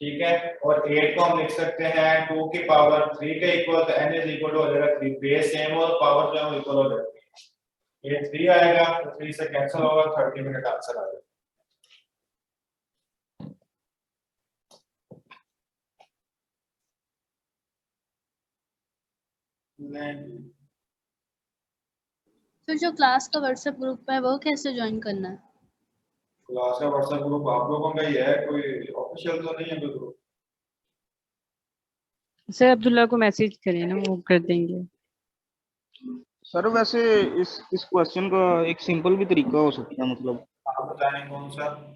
ठीक है। और 8 को हम लिख सकते हैं 2 की पावर 3 के इक्वल, तो n इज इक्वल टू हो जाएगा 3। बेस सेम और पावर जो है वो इक्वल हो जाएगी। ये 3 आएगा तो 3 से कैंसिल होगा, 30 मिनट आंसर आ जाएगा। तो जो क्लास का व्हाट्सएप ग्रुप है वो कैसे ज्वाइन करना है? क्लास का व्हाट्सएप ग्रुप आप लोगों का ही है, कोई ऑफिशियल तो नहीं है कोई ग्रुप। सर अब्दुल्ला को मैसेज करिए ना, वो कर देंगे। सर वैसे इस क्वेश्चन का एक सिंपल भी तरीका हो सकता है, मतलब आप बताएं कौन सा?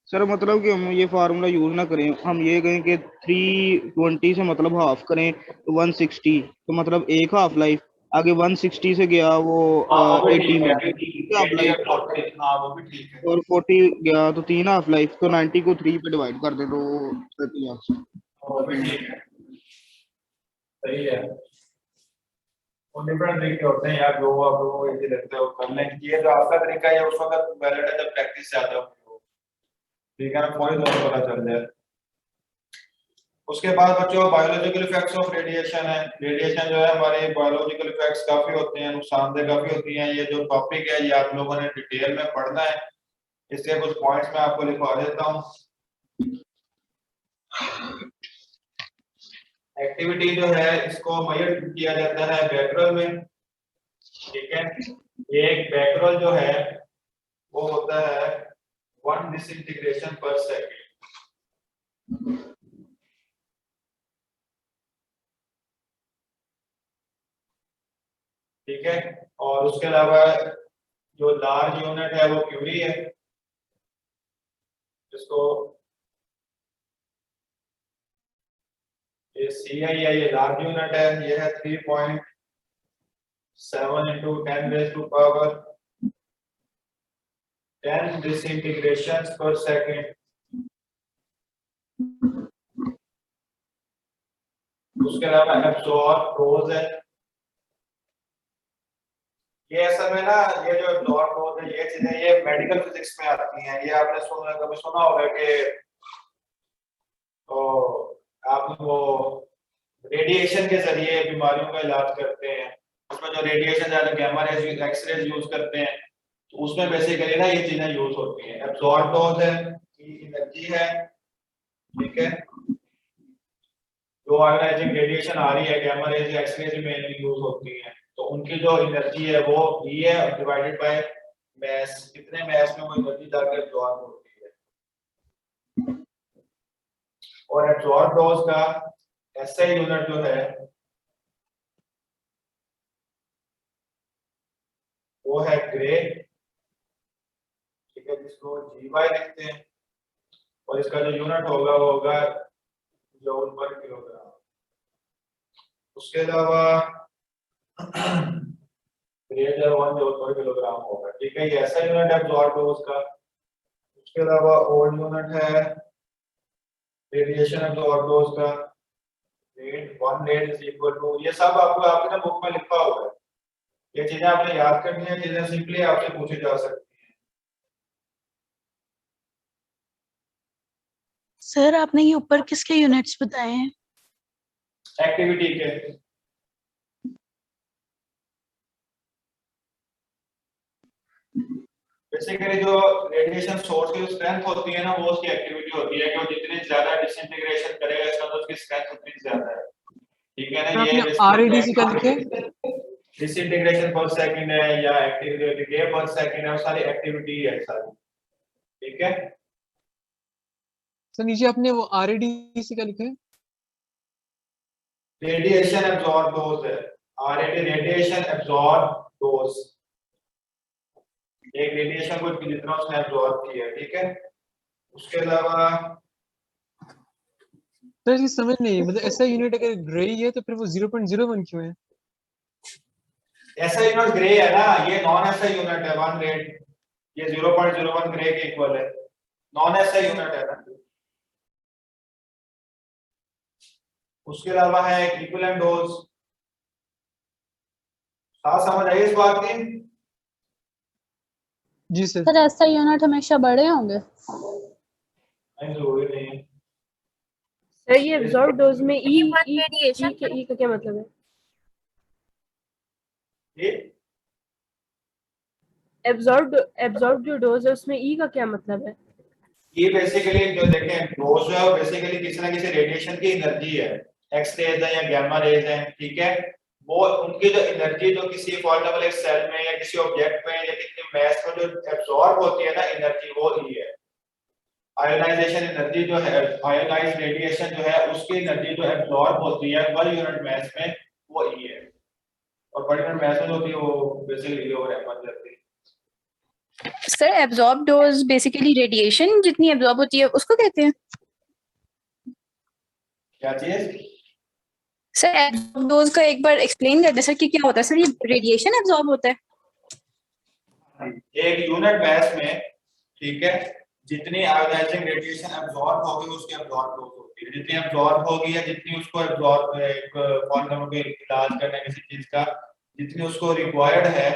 सर मतलब कि हम ये फार्मूला यूज ना करें, हम ये कहें कि 320 से मतलब हाफ करें तो 160, तो मतलब एक हाफ लाइफ, आगे 160 से गया वो 80 में हाफ लाइफ, हाँ वो भी ठीक है। और 40 गया तो 3 हाफ लाइफ, तो 90 को 3 पे डिवाइड कर दे तो 30 आंसर। वो भी ठीक है, सही है। वो डिफरेंट तरीके होते हैं यार, जो आप लोगों को इजी लगता है वो कर लें। ये जो आपका तरीका है उस वक्त वैलिड है जब प्रैक्टिस ज्यादा होगी, ठीक है ना, फौरी तौर पर पता चल जाए। उसके बाद बच्चों बायोलॉजिकल इफेक्ट्स ऑफ रेडिएशन है। रेडिएशन जो है हमारे बायोलॉजिकल इफेक्ट्स काफी होते हैं, नुकसानदेह काफी होती हैं। ये जो टॉपिक है ये आप लोगों ने डिटेल में पढ़ना है, इसके कुछ पॉइंट्स मैं आपको लिखवा देता हूँ। एक्टिविटी जो है इसको मेजर किया जाता है बैकरोल में, ठीक है। एक बैकरोल जो है वो होता है 1 डिसइंटीग्रेशन पर सेकंड, ठीक है। और उसके अलावा जो लार्ज यूनिट है वो क्यूरी है, जिसको ये CI है, ये लार्ज यूनिट है, ये है 3.7 into 10 raised to power 10 disintegrations per second. उसके अलावा एब्जॉर्ब डोज है, ये असल में ना ये जो एब्जॉर्ब डोज है ये चीजें ये मेडिकल फिजिक्स में आती हैं। ये आपने कभी सुना होगा कि तो आप वो रेडिएशन के जरिए बीमारियों का इलाज करते हैं, उसमें जो रेडिएशन ज्यादा गामा रेज एक्सरेज यूज करते हैं, तो उसमें बेसिकली ना ये चीजें यूज होती हैं। एब्जॉर्ब डोज है, एनर्जी है, ठीक है, जो आयोनाइजिंग रेडिएशन आ रही है गामा रेज एक्सरेज में यूज होती है, तो उनकी जो एनर्जी है वो E है डिवाइडेड बाय मास, कितने मास में वो एनर्जी जाके एब्जॉर्ब होती है। और एब्जॉर्ब डोज का SI यूनिट जो है वो है ग्रे, ठीक है, जिसको GY लिखते हैं, और इसका जो यूनिट होगा वो होगा जूल पर किलोग्राम। उसके अलावा ग्रेड 1 जूल पर किलोग्राम होगा, ठीक है, ये ऐसा यूनिट है एब्जॉर्ब डोज का। उसके अलावा और यूनिट है रेडिएशन एब्जॉर्ब डोज का, rate 1 rate is equal to, ये सब आपको आपने बुक में लिखा हुआ है, ये चीजें आपने याद करनी है, चीजें सिंपली आपसे पूछी जा सकती हैं। सर आपने ये ऊपर किसके यूनिट्स बताए हैं? एक्टिविटी के। बेसिकली जो रेडिएशन सोर्स की स्ट्रेंथ होती है ना वो उसकी एक्टिविटी होती है कि वो जितनी ज्यादा डिसइंटीग्रेशन करेगा इसका तो उसकी स्ट्रेंथ उतनी ज्यादा है, ठीक है ना। ये RADC का लिखे डिसइंटीग्रेशन पर सेकंड है या एक्टिविटी के पर सेकंड है, वो सारी एक्टिविटी है सारी, ठीक है। सर नीचे आपने वो RADC का लिखा है, रेडिएशन एब्जॉर्ब डोज है, RAD रेडिएशन एब्जॉर्ब डोज, एक रेडिएशन को जितना उसने एब्जॉर्ब किया, ठीक है। उसके अलावा सर ये समझ नहीं, मतलब ऐसा यूनिट अगर ग्रे है तो फिर वो 0.01 क्यों है? ऐसा यूनिट ग्रे है ना, ये नॉन ऐसा यूनिट है 1 रेड, ये 0.01 ग्रे के इक्वल है, नॉन ऐसा यूनिट है ना। उसके अलावा है इक्विवेलेंट डोज, साफ समझ आई इस बात की? जी सर। सर ऐसा यूनिट हमेशा बड़े होंगे? नहीं जरूरी नहीं है सर। ये एब्जॉर्ब डोज में ई रेडिएशन का क्या मतलब है? ये एब्जॉर्ब जो डोज है उसमें ई का क्या मतलब है? ये बेसिकली जो देखें डोज जो है बेसिकली किसी ना किसी रेडिएशन की एनर्जी है, एक्स रेज है या गामा रेज है, ठीक है, वो उनकी जो एनर्जी जो किसी फॉर एग्जांपल एक सेल में या किसी ऑब्जेक्ट में या किसी मास में जो एब्जॉर्ब होती है ना एनर्जी, वो ई है। आयोनाइजेशन एनर्जी जो है, आयोनाइज्ड रेडिएशन जो है उसकी एनर्जी जो एब्जॉर्ब होती है पर यूनिट मास में वो ई है, और पर यूनिट मास में होती है वो बेसिकली ई ओवर एम बन जाती है। Sir absorb dose basically radiation जितनी एब्जॉर्ब होती है उसको कहते हैं? क्या चीज? सर एब्जॉर्ब डोज का एक बार एक्सप्लेन कर दें सर कि क्या होता है? सर ये रेडिएशन एब्जॉर्ब होता है एक यूनिट मास में, ठीक है, जितनी आयोनाइजिंग रेडिएशन एब्जॉर्ब होगी उसकी एब्जॉर्ब डोज होती है, जितनी एब्जॉर्ब होगी या जितनी उसको एब्जॉर्ब एक फॉर्मूला के इलाज करने किसी चीज का जितनी उसको रिक्वायर्ड है,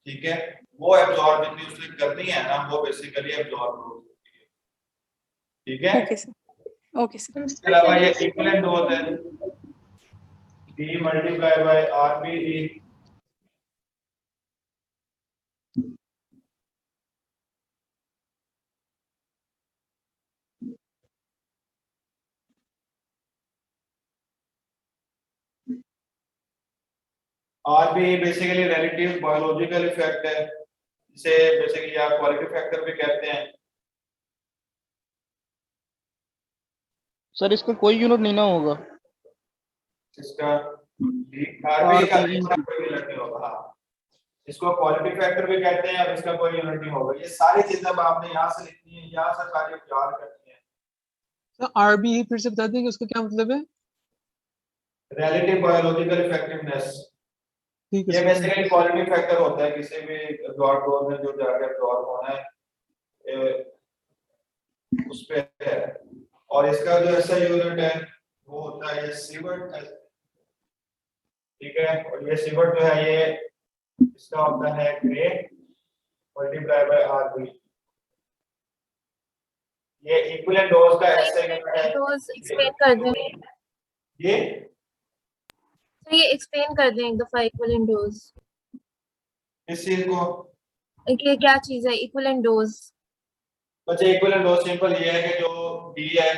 ठीक है, वो एब्जॉर्ब जितनी उसने करनी है ना वो बेसिकली एब्जॉर्ब डोज होती है, ठीक है। Okay sir. Okay sir. इसके अलावा ये इक्विवेलेंट डोज है D multiply by RBE, RBE basically relative biological effect है, इसे बेसिकली आप क्वालिटी फैक्टर भी कहते हैं। सर इसका कोई यूनिट नहीं ना होगा? इसका RBE का कोई यूनिट नहीं होगा, हाँ, इसको क्वालिटी फैक्टर भी कहते हैं और इसका कोई यूनिट नहीं होगा। ये सारी चीजें आपने यहाँ से लिखनी है, यहाँ से सारी याद करनी है। तो RBE फिर से बता दें कि उसका क्या मतलब है? रिलेटिव बायोलॉजिकल इफेक्टिवनेस, ठीक है ये सर। बेसिकली क्वालिटी फैक्टर होता है किसी भी एब्जॉर्ब डोज में जो जाके एब्जॉर्ब होना है उस पे है। और इसका जो ऐसा यूनिट है वो होता है ये सीवर्ट, ठीक है। और ये सीवर्ट जो है ये इसका होता है ग्रे मल्टीप्लाई बाय आरबी, ये इक्विवेलेंट डोज का ऐसा यूनिट है। डोज एक्सप्लेन कर दें, ये तो ये एक्सप्लेन कर दें एक दफा इक्विवेलेंट डोज, इस चीज को ये क्या चीज है इक्विवेलेंट डोज? बच्चे इक्विवेलेंट डोज सिंपल ये है कि जो डी है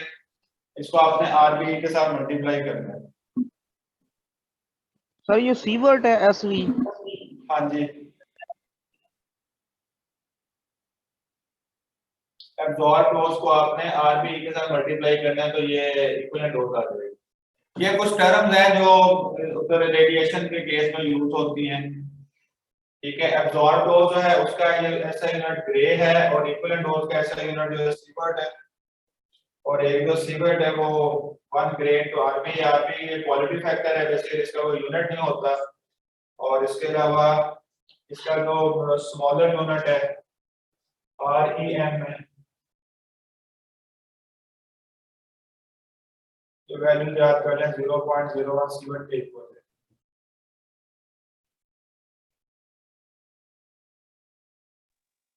इसको आपने आरबी के साथ मल्टीप्लाई करना है। सर ये सीवर्ट है एसवी। हाँ जी, एब्जॉर्ब डोज को आपने आरबी के साथ मल्टीप्लाई करना है तो ये इक्विवेलेंट डोज आ जाएगी। ये कुछ टर्म्स हैं जो उधर रेडिएशन के केस में यूज होती हैं, ठीक है। एब्जॉर्ब डोज जो है उसका ये ऐसा यूनिट ग्रे है और इक्विवेलेंट डोज का ऐसा यूनिट जो है सीवर्ट है। और एक जो सीवर्ट है वो 1 ग्रे तो आरबी, आरबी ये क्वालिटी फैक्टर है, वैसे इसका वो यूनिट नहीं होता। और इसके अलावा इसका जो स्मॉलर यूनिट है आरईएम है, तो वैल्यू याद कर लें 0.01 सीवर्ट के इक्वल है।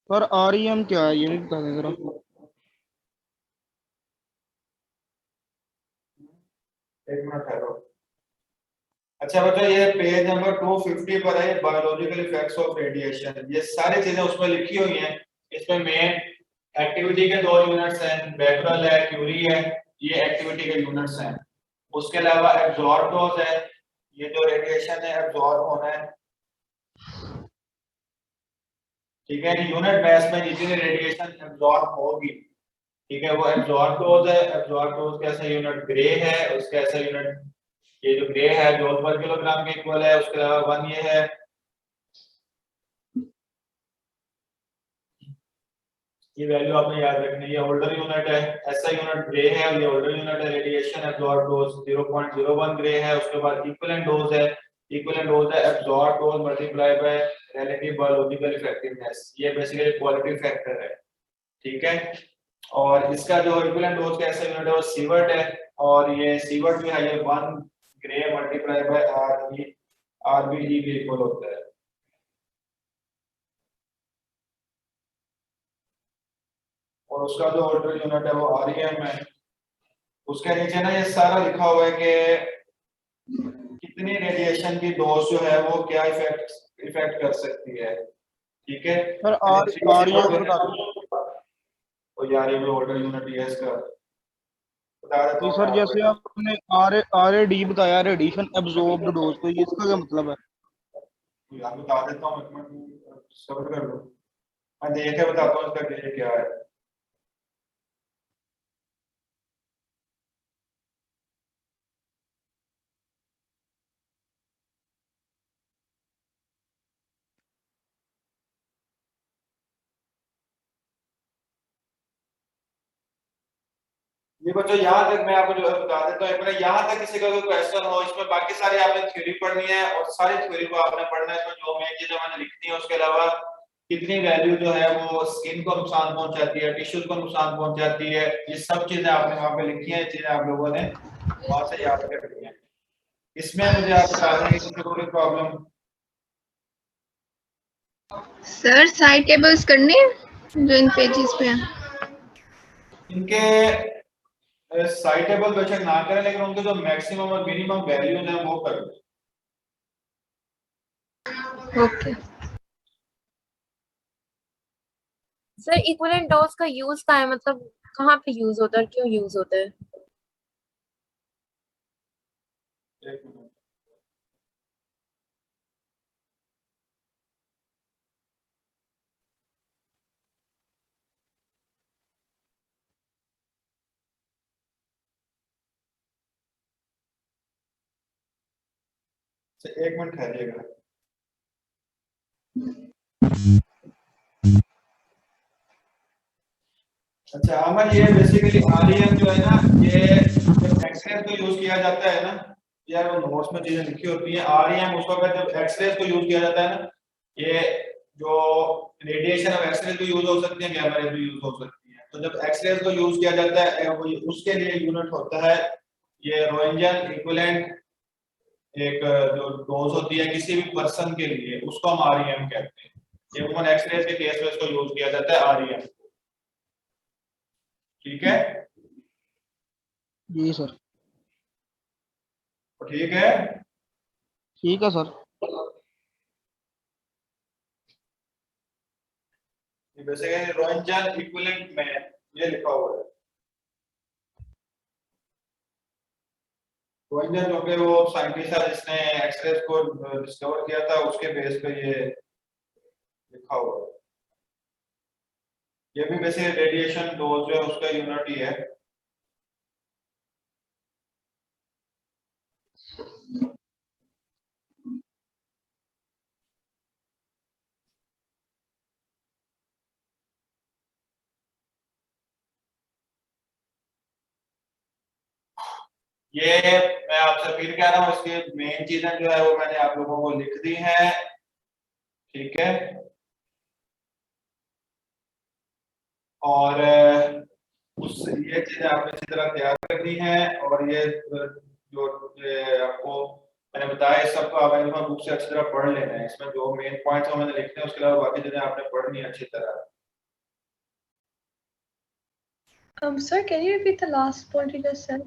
सर आरईएम क्या है ये भी बता दें जरा। एक मिनट ठहरो। अच्छा बच्चों ये पेज नंबर 250 पर है बायोलॉजिकल इफेक्ट्स ऑफ रेडिएशन, ये सारी चीजें उसमें लिखी हुई हैं। इसमें मेन एक्टिविटी के 2 यूनिट्स हैं, बेकरेल है, क्यूरी है, ये एक्टिविटी के यूनिट्स हैं। उसके अलावा एब्जॉर्ब डोज है, ये जो रेडिएशन है एब्जॉर्ब होना है, ठीक है। यूनिट मास में जितनी रेडिएशन एब्जॉर्ब होगी, ठीक है, वो एब्जॉर्ब डोज है। एब्जॉर्ब डोज का ऐसा यूनिट ग्रे है, उसका ऐसा यूनिट ये जो ग्रे है जूल पर किलोग्राम के इक्वल है। उसके अलावा 1 ये है, ये वैल्यू आपने याद रखनी है। ये ओल्डर यूनिट है, ऐसा यूनिट ग्रे है और ये ओल्डर यूनिट है। रेडिएशन एब्जॉर्ब डोज 0.01 ग्रे है। उसके बाद इक्विवेलेंट डोज है, इक्विवेलेंट डोज है absorb dose multiply by relative biological effectiveness, ये बेसिकली क्वालिटी फैक्टर है, ठीक है। और इसका जो इक्विवेलेंट डोज का ऐसा यूनिट है वो सीवर्ट है। और ये सीवर्ट जो है ये 1 ग्रे मल्टीप्लाई बाय आरबी के इक्वल होता है। और उसका जो ऑर्डर यूनिट है वो आरईएम है। उसके नीचे ना ये सारा लिखा हुआ है कि कितनी रेडिएशन की डोज जो है वो क्या इफेक्ट कर सकती है, ठीक है। सर आरईएम बता दो। तो यार ये ऑर्डर यूनिट है इसका बता देता तो हूं सर जैसे आपने आरएडी बताया रेडिएशन एब्जॉर्ब्ड डोज, तो ये इसका क्या मतलब है? यार बता देता हूं, एक मिनट सब्र कर लो, मैं देख के बताता हूं इसका क्या है। ये बच्चों यहाँ तक मैं आपको जो बता देता हूँ, यहाँ तक किसी का कोई क्वेश्चन हो, इसमें बाकी सारी आपने थ्योरी पढ़नी है और सारी थ्योरी को आपने पढ़ना है। इसमें जो मेन चीजें मैंने लिखनी है उसके अलावा कितनी वैल्यू जो है वो स्किन को नुकसान पहुंचाती है, टिश्यूज को नुकसान पहुंचाती है, ये सब चीजें आपने वहां पे लिखी है, चीजें आप लोगों ने वहां से याद करनी है। इसमें मुझे आप बता दें कि कोई प्रॉब्लम? सर साइड टेबल्स करने हैं जो इन पेजेस पे हैं, इनके साइड टेबल बेशक ना करें लेकिन उनके जो मैक्सिमम और मिनिमम वैल्यूज हैं वो कर लें। ओके सर इक्विवेलेंट डोज का यूज क्या है, मतलब कहाँ पे यूज होता है, क्यों यूज होता है? एक मिनट, एक मिनट ठहरिएगा। अच्छा अमन, ये बेसिकली आरईएम जो है ना, ये एक्सरे तो यूज किया जाता है ना, यार वो नोट्स में चीजें लिखी होती हैं। REM उस वक्त जब एक्सरेज को यूज किया जाता है ना, ये जो रेडिएशन ऑफ एक्सरेज को यूज हो सकती है, गैमा रेज भी यूज हो सकती है। तो जब एक्सरेज को यूज किया जाता है उसके लिए यूनिट होता है ये रोएंटगेन इक्विवेलेंट, एक जो डोज होती है किसी भी पर्सन के लिए, उसको हम REM कहते हैं। ये ह्यूमन एक्सरेज के केस में इसको यूज किया जाता है REM। ठीक है जी सर। ठीक है ठीक है सर। ये बेसिकली रोएंटगेन इक्विवेलेंट में ये लिखा हुआ है। रोएंटगेन जो कि वो साइंटिस्ट है जिसने एक्सरेज को डिस्कवर किया था, उसके बेस पे ये लिखा हुआ है। ये भी वैसे रेडिएशन डोज जो है उसका यूनिट ही है। ये मैं आपसे फिर कह रहा हूँ, इसकी मेन चीजें जो है वो मैंने आप लोगों को लिख दी हैं। ठीक है, और ये चीजें आपने अच्छी तरह तैयार करनी है। और ये जो आपको मैंने बताया इस सबको आपने बुक से अच्छी तरह पढ़ लेना है। इसमें जो मेन पॉइंट्स हैं मैंने लिखने हैं, उसके अलावा बाकी चीजें आपने पढ़नी है अच्छी तरह। Sir, can you repeat the last point you just said?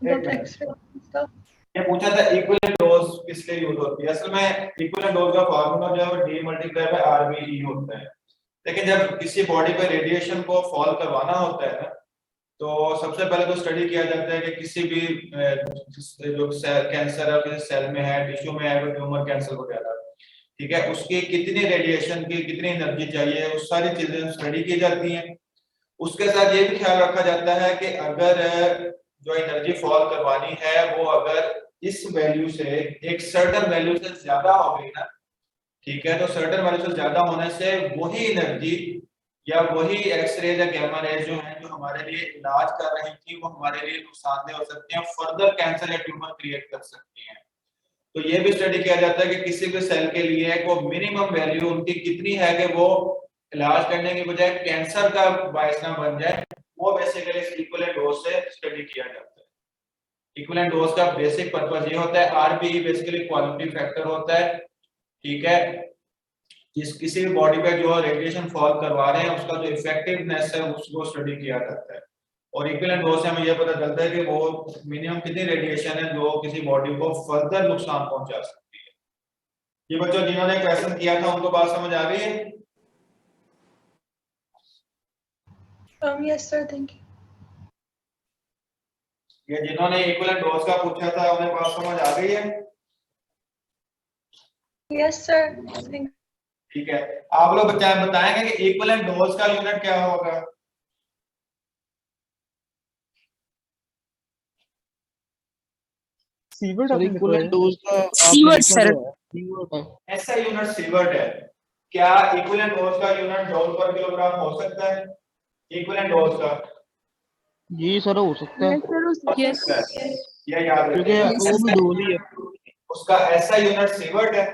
About X-ray stuff. ये पूछा था इक्विवेलेंट डोज किस लिए यूज होती है। असल में इक्विवेलेंट डोज का फार्मूला जो है वो D × RBE होता है। लेकिन जब किसी बॉडी पे रेडिएशन को फॉल करवाना होता है ना, तो सबसे पहले तो स्टडी किया जाता है कि किसी भी जो कैंसर है किसी सेल में है, टिश्यू में है, ट्यूमर कैंसर वगैरह, ठीक है, उसकी कितनी रेडिएशन की कितनी एनर्जी चाहिए, उस सारी चीजें स्टडी की जाती हैं। उसके साथ ये भी ख्याल रखा जाता है कि अगर जो एनर्जी फॉल करवानी है वो अगर इस वैल्यू से एक सर्टेन वैल्यू से ज्यादा हो गई ना, ठीक है, तो सर्टेन वैल्यू से ज्यादा होने से वही एनर्जी या वही एक्सरे या गैमा रेज जो है जो हमारे लिए इलाज कर रही थी वो हमारे लिए नुकसानदेह हो सकती हैं, फर्दर कैंसर या ट्यूमर क्रिएट कर सकती हैं। तो ये भी स्टडी किया जाता है कि किसी भी सेल के लिए वो मिनिमम वैल्यू उनकी कितनी है कि वो इलाज करने की बजाय कैंसर का बायस ना बन जाए। वो बेसिकली इक्विवेलेंट डोज से स्टडी किया जाता है। इक्विवेलेंट डोज का बेसिक पर्पस ये होता है, RBE बेसिकली क्वालिटी फैक्टर होता है, ठीक है, जिस किसी भी बॉडी पे जो रेडिएशन फॉल करवा रहे हैं उसका जो इफेक्टिवनेस है उसको स्टडी किया जाता है। और इक्विवेलेंट डोज से हमें यह पता चलता है कि वो मिनिमम कितनी रेडिएशन है जो किसी बॉडी को फर्दर नुकसान पहुंचा सकती है। ये बच्चों जिन्होंने क्वेश्चन किया था उनको बात समझ आ रही है? Yes, sir. Thank you. ये जिन्होंने इक्विवेलेंट डोज का पूछा था उन्हें बात समझ आ गई है? Yes, sir. Thank you. ठीक है, आप लोग बताएंगे कि इक्विवेलेंट डोज का यूनिट क्या होगा? सीवर्ट सर आपने इक्विवेलेंट डोज का सीवर्ट सर। ऐसा यूनिट सीवर्ट है। क्या इक्विवेलेंट डोज का यूनिट जूल पर किलोग्राम हो सकता है? इक्विवेलेंट डोज का जी सर हो सकता है, यस, ये याद क्योंकि रखिएगा। वो भी डोज ही है। उसका ऐसा यूनिट सीवर्ट है,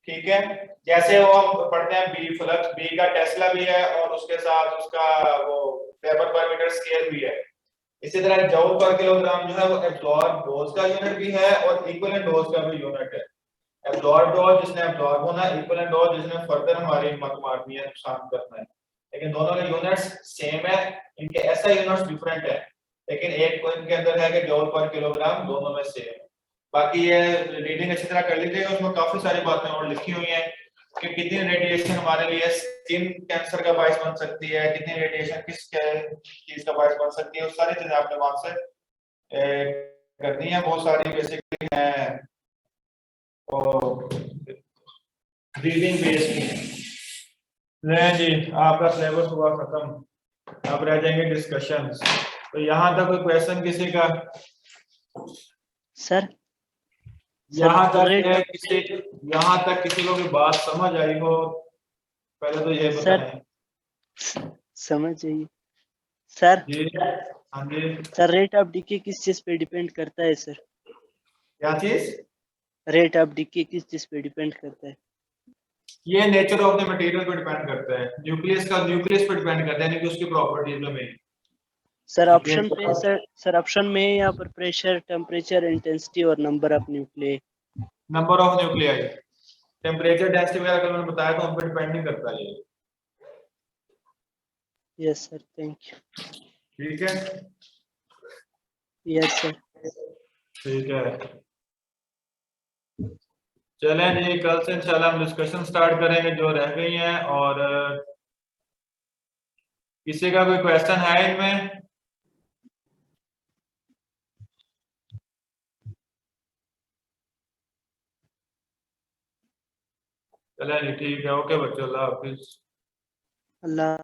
ठीक है, जैसे वो हम पढ़ते हैं बी फ्लक्स, बी का टेस्ला भी है और उसके साथ उसका वो वेबर पर मीटर स्केल भी है। इसी तरह जूल पर किलोग्राम जो है वो एब्जॉर्ब डोज का यूनिट भी है और इक्विवेलेंट डोज का भी यूनिट है। एब्जॉर्ब डोज जिसने एब्जॉर्ब होना है, इक्विवेलेंट डोज जिसने फर्दर हमारी मालूमात में नुकसान करना है। लेकिन दोनों के यूनिट्स सेम है, इनके ऐसा यूनिट्स डिफरेंट है, लेकिन एक को इनके अंदर है कि जूल पर किलोग्राम, दोनों में सेम है। बाकी ये रीडिंग अच्छी तरह कर लीजिएगा, उसमें काफी सारी बातें और लिखी हुई हैं कि कितनी रेडिएशन हमारे लिए स्किन कैंसर का बायस बन सकती है, कितनी रेडिएशन किस चीज का बायस बन सकती है, वो सारी चीजें आपने वहां से करनी है। बहुत सारी बेसिकली है और रीडिंग बेस्ड की। नहीं जी, आपका सिलेबस हुआ खत्म, अब रह जाएंगे डिस्कशंस। तो यहाँ तक कोई क्वेश्चन किसी का? सर यहाँ तक किसी को भी बात समझ आई हो पहले तो ये बताएं। समझ जाइए सर। जी हाँ जी सर, रेट ऑफ डीके किस चीज पे डिपेंड करता है सर? क्या चीज? रेट ऑफ डिके किस चीज पे डिपेंड करता है? ये नेचर ऑफ द मटेरियल पे डिपेंड करता है, न्यूक्लियस पे डिपेंड करता है, यानी कि उसकी प्रॉपर्टीज में। सर ऑप्शन पे सर ऑप्शन में है यहाँ पर प्रेशर, टेम्परेचर, इंटेंसिटी और number of nuclei. Number of nuclei, temperature, density वगैरह का मैंने बताया, तो उन पर डिपेंड नहीं करता ये। Yes sir, thank you. ठीक है, यस सर। ठीक है, चलें जी, कल से इंशाल्लाह हम डिस्कशन स्टार्ट करेंगे जो रह गई हैं। और किसी का कोई क्वेश्चन है इनमें? चलें जी, ठीक है, ओके बच्चों, अल्लाह हाफिज। अल्लाह